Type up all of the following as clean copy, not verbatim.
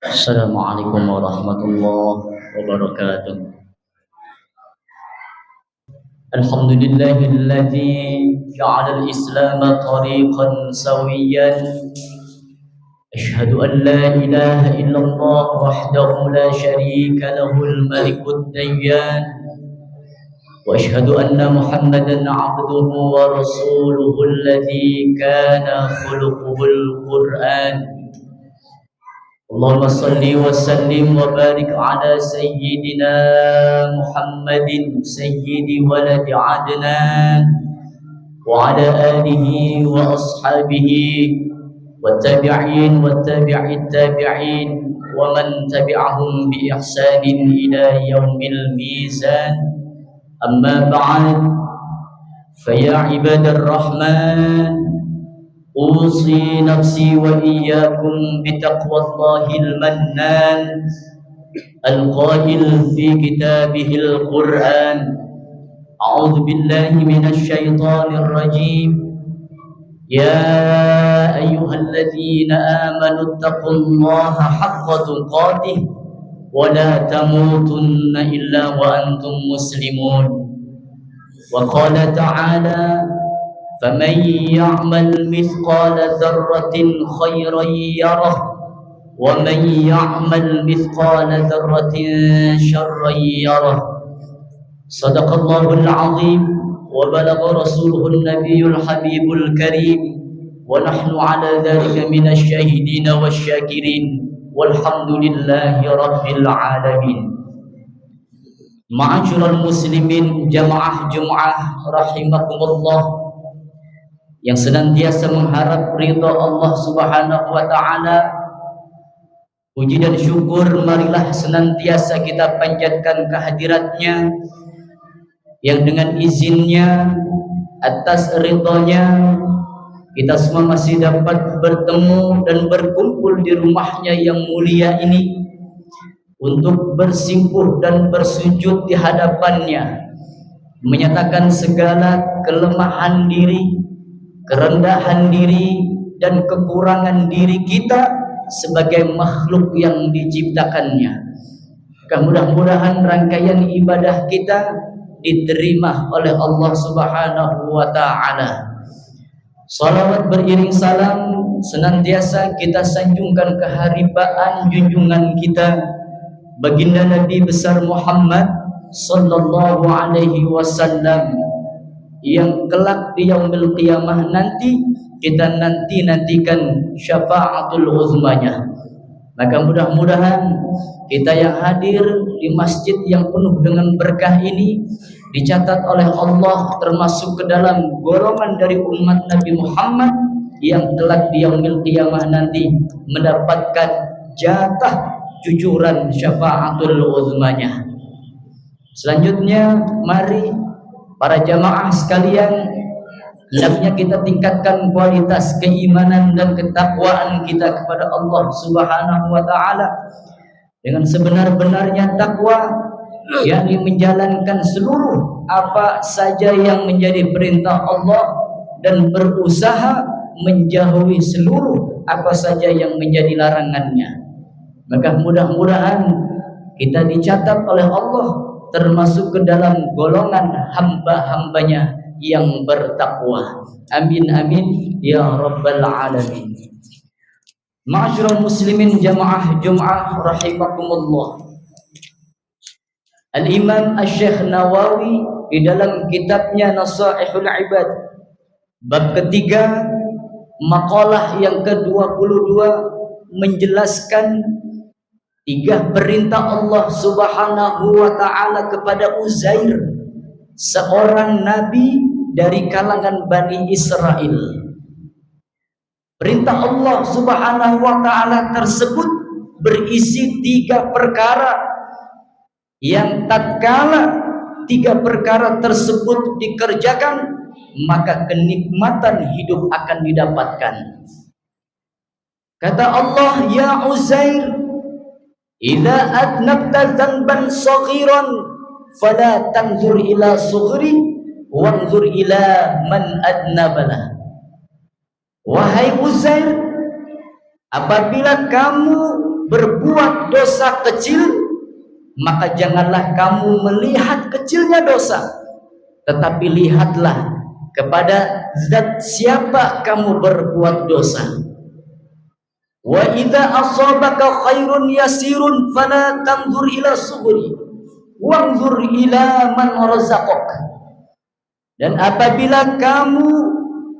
السلام عليكم ورحمة الله وبركاته. الحمد لله الذي جعل الإسلام طريقا سويا. أشهد أن لا إله إلا الله وحده لا شريك له الملك الديان، وأشهد أن محمدا عبده ورسوله الذي كان خلقه القرآن. اللهم صل وسلم وبارك على سيدنا محمد سيد ولد عدنان وعلى آله وأصحابه والتابعين والتابع التابعين ومن تبعهم بإحسان إلى يوم الميزان. أما بعد، فيا عباد الرحمن، أوصي نفسي وإياكم بتقوى الله المنان القائل في كتابه القرآن: أعوذ بالله من الشيطان الرجيم. يا أيها الذين آمنوا اتقوا الله حق تقاته ولا تموتن إلا وأنتم مسلمون. وقال تعالى: فمن يعمل مثقال ذرة خيرا يره ومن يعمل مثقال ذرة شرا يره. صدق الله العظيم وبلغ رسوله النبي الحبيب الكريم، ونحن على ذلك من الشاهدين والشاكرين، والحمد لله رب العالمين. Ma'asyiral muslimin jamaah Jumat rahimakumullah, yang senantiasa mengharap ridha Allah Subhanahu wa taala, puji dan syukur marilah senantiasa kita panjatkan kehadiratnya, yang dengan izinnya, atas ridhonya, kita semua masih dapat bertemu dan berkumpul di rumahnya yang mulia ini untuk bersimpuh dan bersujud di hadapannya, menyatakan segala kelemahan diri, kerendahan diri dan kekurangan diri kita sebagai makhluk yang diciptakannya. Mudah-mudahan rangkaian ibadah kita diterima oleh Allah Subhanahu wa taala. Salawat beriring salam senantiasa kita sanjungkan keharibaan junjungan kita baginda Nabi besar Muhammad sallallahu alaihi wasallam, yang kelak di yaumil qiyamah nanti kita nantikan syafaatul uzmanya. Maka mudah-mudahan kita yang hadir di masjid yang penuh dengan berkah ini dicatat oleh Allah termasuk ke dalam golongan dari umat Nabi Muhammad yang kelak di yaumil qiyamah nanti mendapatkan jatah cucuran syafaatul uzmanya. Selanjutnya, mari para jamaah sekalian, hendaknya kita tingkatkan kualitas keimanan dan ketakwaan kita kepada Allah Subhanahu wa taala dengan sebenar-benarnya takwa, yakni menjalankan seluruh apa saja yang menjadi perintah Allah dan berusaha menjauhi seluruh apa saja yang menjadi larangannya. Maka mudah-mudahan kita dicatat oleh Allah termasuk ke dalam golongan hamba-hambanya yang bertakwa. Amin amin ya rabbal alamin. Ma'asyiral muslimin jamaah Jumat rahimakumullah. Al-Imam Asy-Syaikh Nawawi di dalam kitabnya Nasaihul Ibad bab ketiga maqalah yang ke-22 menjelaskan tiga perintah Allah Subhanahu wa taala kepada Uzair, seorang nabi dari kalangan Bani Israel. Perintah Allah Subhanahu wa taala tersebut berisi tiga perkara yang tatkala tiga perkara tersebut dikerjakan, maka kenikmatan hidup akan didapatkan. Kata Allah, ya Uzair, idza adnabta dzanban saghiran fala tanzur ila sughri wanzur ila man adnabala. Wahai Uzair, apabila kamu berbuat dosa kecil, maka janganlah kamu melihat kecilnya dosa, tetapi lihatlah kepada zat siapa kamu berbuat dosa. Wa idza asabaka khairun yasirun fala tanzur ila sughri wanzur ila man razaqak. Dan apabila kamu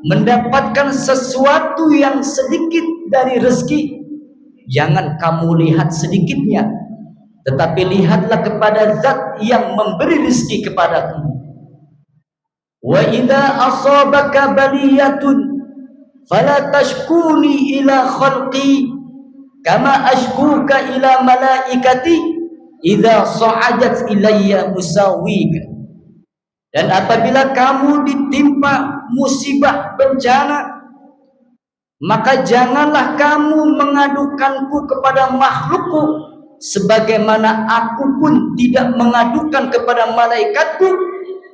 mendapatkan sesuatu yang sedikit dari rezeki, jangan kamu lihat sedikitnya, tetapi lihatlah kepada zat yang memberi rezeki kepadamu. Wa idza asabaka baliyatun fala tashkuni ila khalqi kama ashkuka ila malaikati idza sa'adat ilayya musawwika. Dan apabila kamu ditimpa musibah bencana, maka janganlah kamu mengadukanku kepada makhlukku, sebagaimana aku pun tidak mengadukan kepada malaikatku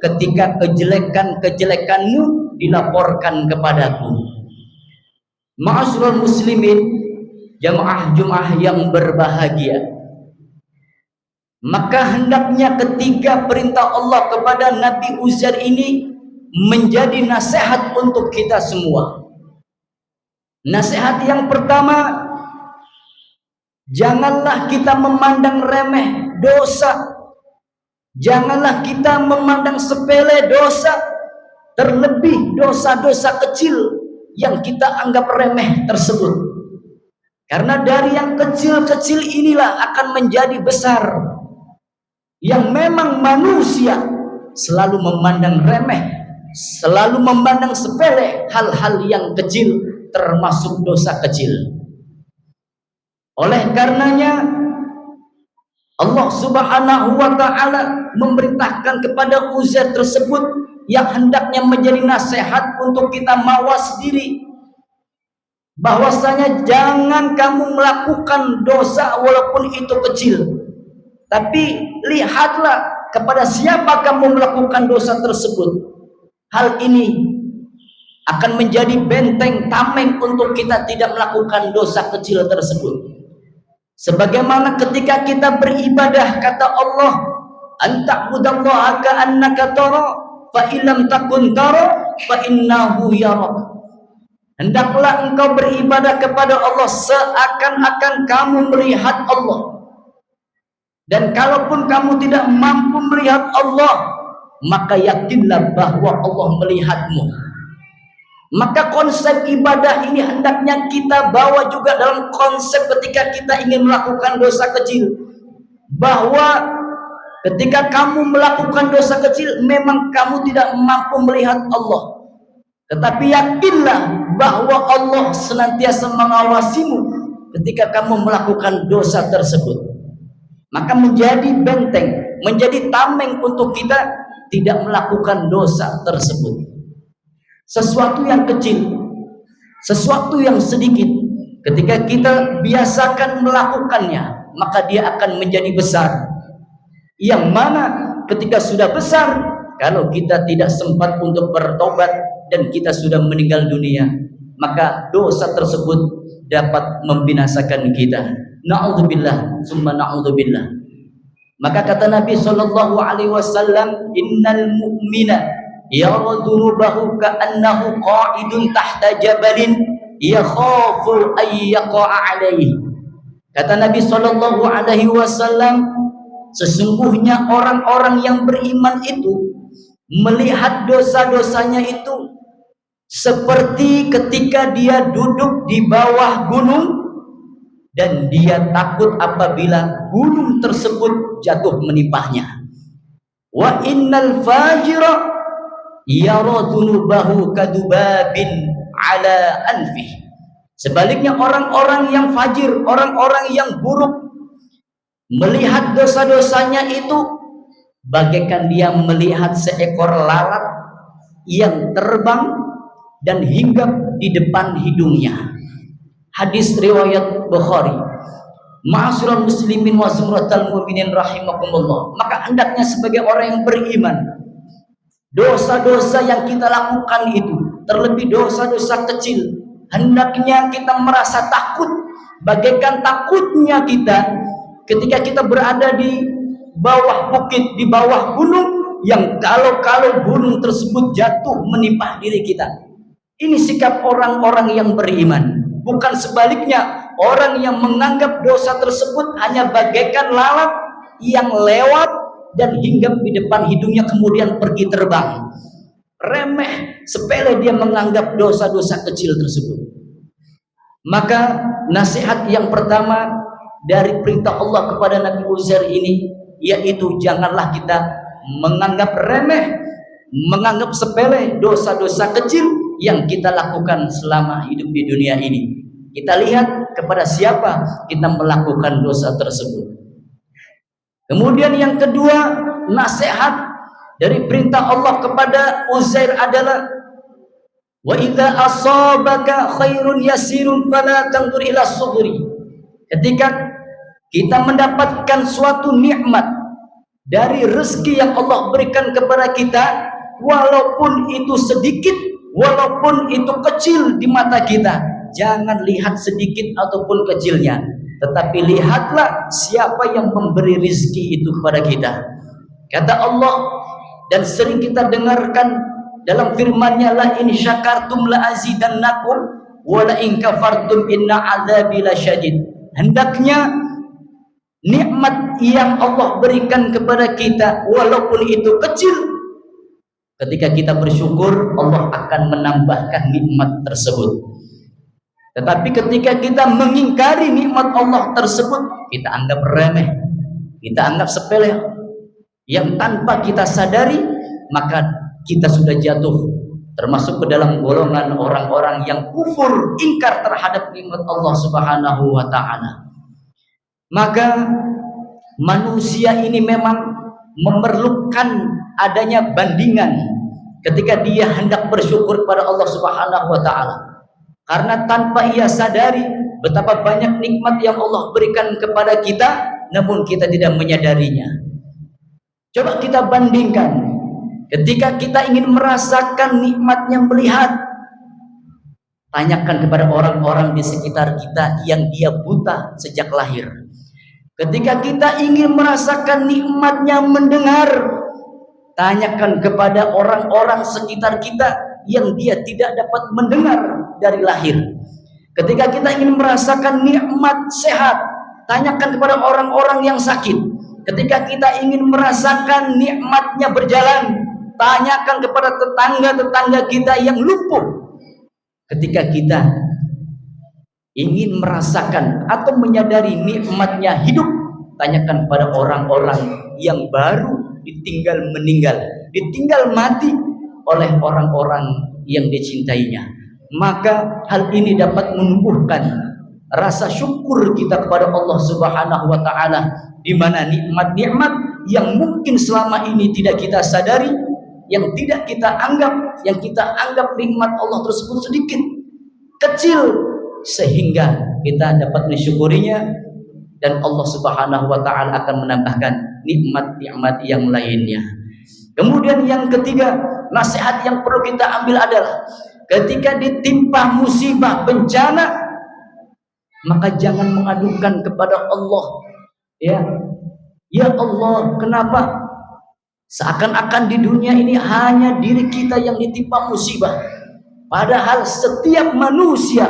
ketika kejelekan-kejelekanmu dilaporkan kepadaku. Ma'asyiral muslimin, jamaah Jumat yang berbahagia, maka hendaknya ketiga perintah Allah kepada Nabi Uzair ini menjadi nasihat untuk kita semua. Nasihat yang pertama, janganlah kita memandang remeh dosa, janganlah kita memandang sepele dosa, terlebih dosa-dosa kecil yang kita anggap remeh tersebut. Karena dari yang kecil-kecil inilah akan menjadi besar. Yang memang manusia selalu memandang remeh, selalu memandang sepele hal-hal yang kecil, termasuk dosa kecil. Oleh karenanya Allah Subhanahu wa ta'ala memerintahkan kepada Uzair tersebut yang hendaknya menjadi nasihat untuk kita mawas diri, bahwasanya jangan kamu melakukan dosa walaupun itu kecil, tapi lihatlah kepada siapa kamu melakukan dosa tersebut. Hal ini akan menjadi benteng tameng untuk kita tidak melakukan dosa kecil tersebut. Sebagaimana ketika kita beribadah, kata Allah, anta'budallaha ka'annaka tara fa illam takun tara fa innahu yarak. Hendaklah engkau beribadah kepada Allah seakan-akan kamu melihat Allah. Dan kalaupun kamu tidak mampu melihat Allah, maka yakinlah bahwa Allah melihatmu. Maka konsep ibadah ini hendaknya kita bawa juga dalam konsep ketika kita ingin melakukan dosa kecil, bahwa ketika kamu melakukan dosa kecil memang kamu tidak mampu melihat Allah, tetapi yakinlah bahwa Allah senantiasa mengawasimu ketika kamu melakukan dosa tersebut. Maka menjadi benteng, menjadi tameng untuk kita tidak melakukan dosa tersebut. Sesuatu yang kecil, sesuatu yang sedikit, ketika kita biasakan melakukannya, maka dia akan menjadi besar. Yang mana ketika sudah besar, kalau kita tidak sempat untuk bertobat dan kita sudah meninggal dunia, maka dosa tersebut dapat membinasakan kita. Na'udzubillah, summa na'udzubillah. Maka kata Nabi sallallahu alaihi wasallam, innal mu'mina yara dhunubahu ka'annahu qa'idun tahta jabalin yakhafu ay yaqa'a alaihi. Kata Nabi sallallahu alaihi wasallam, sesungguhnya orang-orang yang beriman itu melihat dosa-dosanya itu seperti ketika dia duduk di bawah gunung dan dia takut apabila gunung tersebut jatuh menimpahnya. Wa innal fajira yara dhunubahu kadubabin ala anfih. Sebaliknya orang-orang yang fajir, orang-orang yang buruk, melihat dosa-dosanya itu bagaikan dia melihat seekor lalat yang terbang dan hinggap di depan hidungnya. Hadis riwayat Bukhari. Ma'asyiral muslimin wa zumratal mu'minin rahimakumullah. Maka hendaknya sebagai orang yang beriman, dosa-dosa yang kita lakukan itu, terlebih dosa-dosa kecil, hendaknya kita merasa takut bagaikan takutnya kita ketika kita berada di bawah bukit, di bawah gunung, yang kalau gunung tersebut jatuh menimpa diri kita. Ini sikap orang-orang yang beriman. Bukan sebaliknya, orang yang menganggap dosa tersebut hanya bagaikan lalat yang lewat dan hinggap di depan hidungnya kemudian pergi terbang. Remeh, sepele dia menganggap dosa-dosa kecil tersebut. Maka nasihat yang pertama dari perintah Allah kepada Nabi Uzair ini, yaitu janganlah kita menganggap remeh, menganggap sepele dosa-dosa kecil yang kita lakukan selama hidup di dunia ini. Kita lihat kepada siapa kita melakukan dosa tersebut. Kemudian yang kedua, nasihat dari perintah Allah kepada Uzair adalah wa idza asabaka khairun yasirun fala tanzur ila sughri. Ketika kita mendapatkan suatu nikmat dari rezeki yang Allah berikan kepada kita, walaupun itu sedikit, walaupun itu kecil di mata kita, jangan lihat sedikit ataupun kecilnya, tetapi lihatlah siapa yang memberi rezeki itu kepada kita. Kata Allah, dan sering kita dengarkan dalam firman-Nya, la in syakartum la azidannakum wa la in kafartum inna adzabi lasyadid. Hendaknya nikmat yang Allah berikan kepada kita walaupun itu kecil, ketika kita bersyukur Allah akan menambahkan nikmat tersebut. Tetapi ketika kita mengingkari nikmat Allah tersebut, kita anggap remeh, kita anggap sepele, yang tanpa kita sadari, maka kita sudah jatuh termasuk ke dalam golongan orang-orang yang kufur, ingkar terhadap nikmat Allah Subhanahu wa taala. Maka manusia ini memang memerlukan adanya bandingan ketika dia hendak bersyukur kepada Allah Subhanahu wa taala. Karena tanpa ia sadari betapa banyak nikmat yang Allah berikan kepada kita, namun kita tidak menyadarinya. Coba kita bandingkan, ketika kita ingin merasakan nikmatnya melihat, tanyakan kepada orang-orang di sekitar kita yang dia buta sejak lahir. Ketika kita ingin merasakan nikmatnya mendengar, tanyakan kepada orang-orang sekitar kita yang dia tidak dapat mendengar dari lahir. Ketika kita ingin merasakan nikmat sehat, tanyakan kepada orang-orang yang sakit. Ketika kita ingin merasakan nikmatnya berjalan, tanyakan kepada tetangga-tetangga kita yang lumpuh. Ketika kita ingin merasakan atau menyadari nikmatnya hidup, tanyakan kepada orang-orang yang baru ditinggal meninggal, ditinggal mati oleh orang-orang yang dicintainya. Maka hal ini dapat menumbuhkan rasa syukur kita kepada Allah Subhanahu wa taala, di mana nikmat-nikmat yang mungkin selama ini tidak kita sadari, yang tidak kita anggap, yang kita anggap nikmat Allah tersebut sedikit, kecil, sehingga kita dapat mensyukurinya, dan Allah Subhanahu wa taala akan menambahkan nikmat-nikmat yang lainnya. Kemudian yang ketiga, nasihat yang perlu kita ambil adalah ketika ditimpa musibah bencana, maka jangan mengadukan kepada Allah, ya Allah, kenapa seakan-akan di dunia ini hanya diri kita yang ditimpa musibah, padahal setiap manusia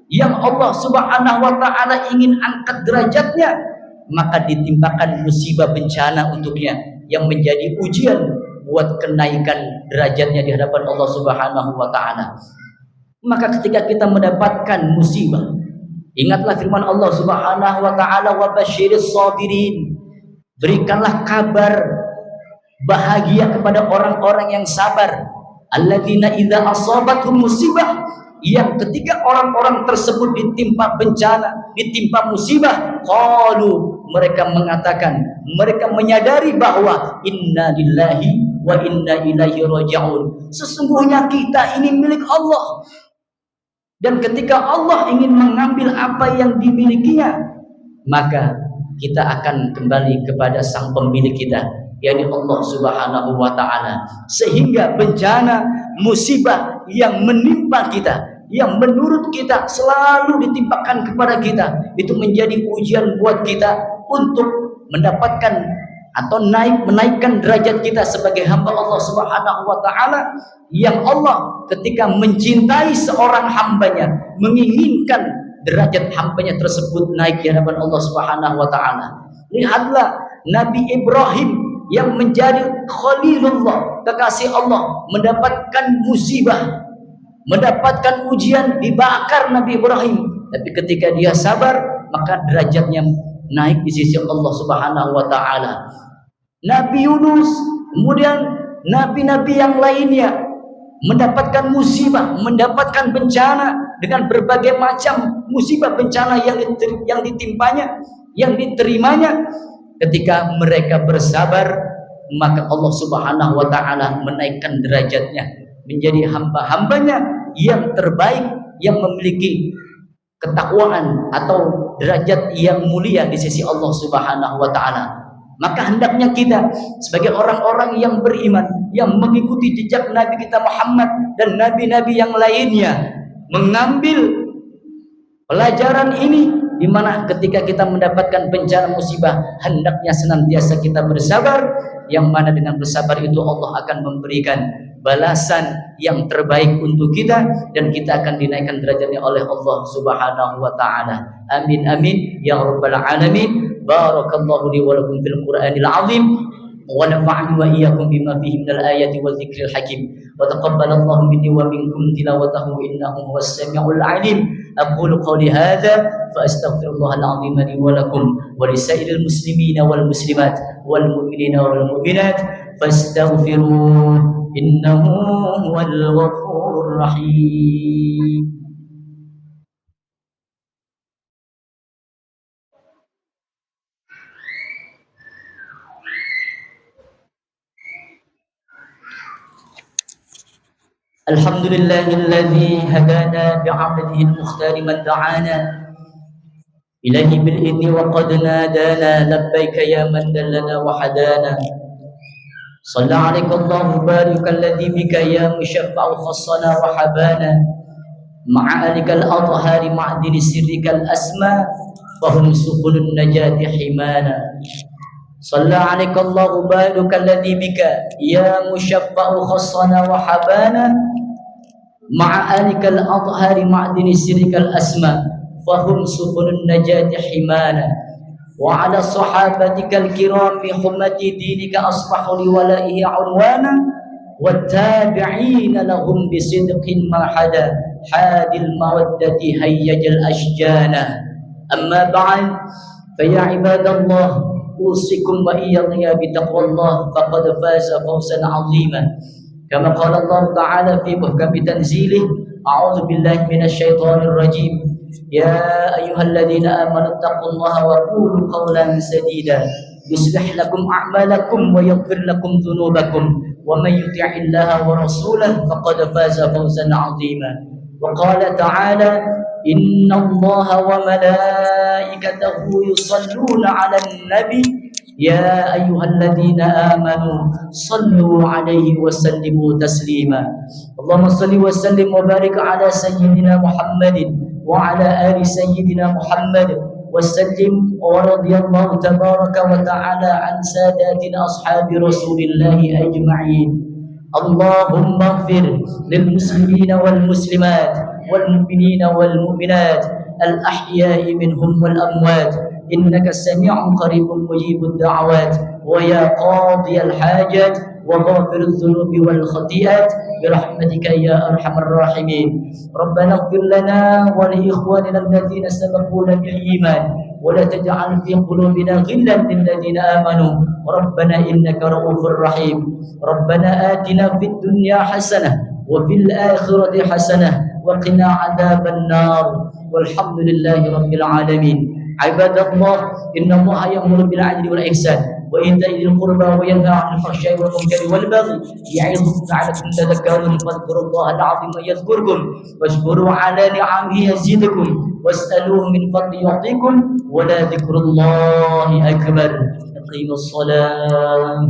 yang Allah Subhanahu wa taala ingin angkat derajatnya, maka ditimpakan musibah bencana untuknya yang menjadi ujian buat kenaikan derajatnya di hadapan Allah Subhanahu wa taala. Maka ketika kita mendapatkan musibah, ingatlah firman Allah Subhanahu wa taala, wa basyiris sabirin, berikanlah kabar bahagia kepada orang-orang yang sabar, alladzina idza asabatuhum musibah, yang ketika orang-orang tersebut ditimpa bencana, ditimpa musibah, qalu, mereka mengatakan, mereka menyadari bahwa inna lillahi wa inna ilaihi raji'un, sesungguhnya kita ini milik Allah, dan ketika Allah ingin mengambil apa yang dimilikinya, maka kita akan kembali kepada sang pemilik kita, yakni Allah Subhanahu wa taala. Sehingga bencana, musibah yang menimpa kita yang menurut kita selalu ditimpakan kepada kita, itu menjadi ujian buat kita untuk mendapatkan atau menaikkan derajat kita sebagai hamba Allah Subhanahu wa taala, yang Allah ketika mencintai seorang hambanya menginginkan derajat hambanya tersebut naik di hadapan Allah Subhanahu wa taala. Lihatlah Nabi Ibrahim yang menjadi Khalilullah, kekasih Allah, mendapatkan musibah, mendapatkan ujian, dibakar Nabi Ibrahim. Tapi ketika dia sabar, maka derajatnya naik di sisi Allah Subhanahu wa taala. Nabi Yunus, kemudian nabi-nabi yang lainnya mendapatkan musibah, mendapatkan bencana dengan berbagai macam musibah bencana yang ditimpanya, yang diterimanya. Ketika mereka bersabar, maka Allah Subhanahu wa taala menaikkan derajatnya menjadi hamba-hambanya yang terbaik, yang memiliki ketakwaan atau derajat yang mulia di sisi Allah Subhanahu wa taala. Maka hendaknya kita sebagai orang-orang yang beriman, yang mengikuti jejak Nabi kita Muhammad dan nabi-nabi yang lainnya, mengambil pelajaran ini, di mana ketika kita mendapatkan bencana musibah, hendaknya senantiasa kita bersabar, yang mana dengan bersabar itu Allah akan memberikan balasan yang terbaik untuk kita, dan kita akan dinaikkan derajatnya oleh Allah Subhanahu wa taala. Amin amin ya rabbal alamin. Barakallahu li wa lakum fil Qur'anil azim wa nafa'ani wa iyyakum bima fihi minal ayati wal dzikril hakim. Wa taqabbalallahu minni wa minkum tilawatahu innahu huwas samiul alim. Aqulu qawli hadza fa astaghfirullahal azim li wa lakum wa lisairil muslimina wal muslimat wal mu'minina wal mu'minat fastaghfiruhu innahu huwal ghafurur rahim. Alhamdulillahilladzi hadana bi'amalihi al-mukhtar man da'ana ilaihi bil idni wa qad nadana labbaika ya man dallana wa hadana. Shalla 'alaika Allahu barika alladzi bika ya mushaffa'u khassana wa habana ma'a alika al-athhari ma'dini sirrika al-asma fahum subulun najati himana. Shalla 'alaika Allahu barika alladzi bika ya mushaffa'u khassana wa habana ma'a alika al-athhari ma'dini sirrika al-asma fahum subulun najati himana. Wa ala sahabatika al-kiram bi hurmati dinika asbahu li walaihi unwana wattabi'ina lahum bi sidqin ma hada hadil mawaddati hayyajal ashjana. Amma ba'd, fa ya ibadallah usikum wa iyaya bi taqwallah faqad faza fawzan 'azima. Kama qala Allah ta'ala fi muhkami tanzilih, a'udzu billahi minasy syaithanir rajim. Ya ayyuhalladzina amanu taqullaha wa qulu qawlan sadida yuslih lakum a'malakum wa yaghfir lakum dhunubakum wa may yuti'illaha wa rasulahu faqad faza fawzan 'azima. Wa qala ta'ala innallaha wa malaikatahu yusalluna 'alan nabi ya ayyuhalladzina amanu sallu 'alaihi wa sallimu taslima. Allahumma salli wa sallim wa barik 'ala sayyidina Muhammadin wa 'ala ali sayyidina Muhammad wa sallim wa radiyallahu tabaraka wa ta'ala an sadatina ashabi rasulillahi ajma'in. Allahumma ighfir lil muslimina wal muslimat wal mu'minina wal mu'minat al ahya'i minhum wal amwat innaka sami'un qaribun mujibud da'awat wa ya qadiyal hajat wa ghafirudz dzunubi wal khati'at bi rahmatika ya arhamar rahimin. Rabbana ighfir lana wa li ikhwanina alladhina sabaquna bil iman wa la taj'al fi qulubina ghillan lil ladzina amanu rabbana innaka ra'ufur rahim. Rabbana atina fid dunya hasanah wa fil akhirati hasanah wa qina 'adzaban nar walhamdulillahi rabbil alamin. Ibadallah, innallaha ya'muru bil 'adli wal ihsan wa ita'i dzil qurba wa yanha 'anil fahsya'i wal munkari wal baghi ya'idhukum la'allakum tadhakkarun. Fadhkurullaha al-'azima yadhkurkum washkuru 'ala ni'amihi yazidkum was'aluhu min fadli yu'tikum wa la dzikrullahi akbar. Aqimus shalah.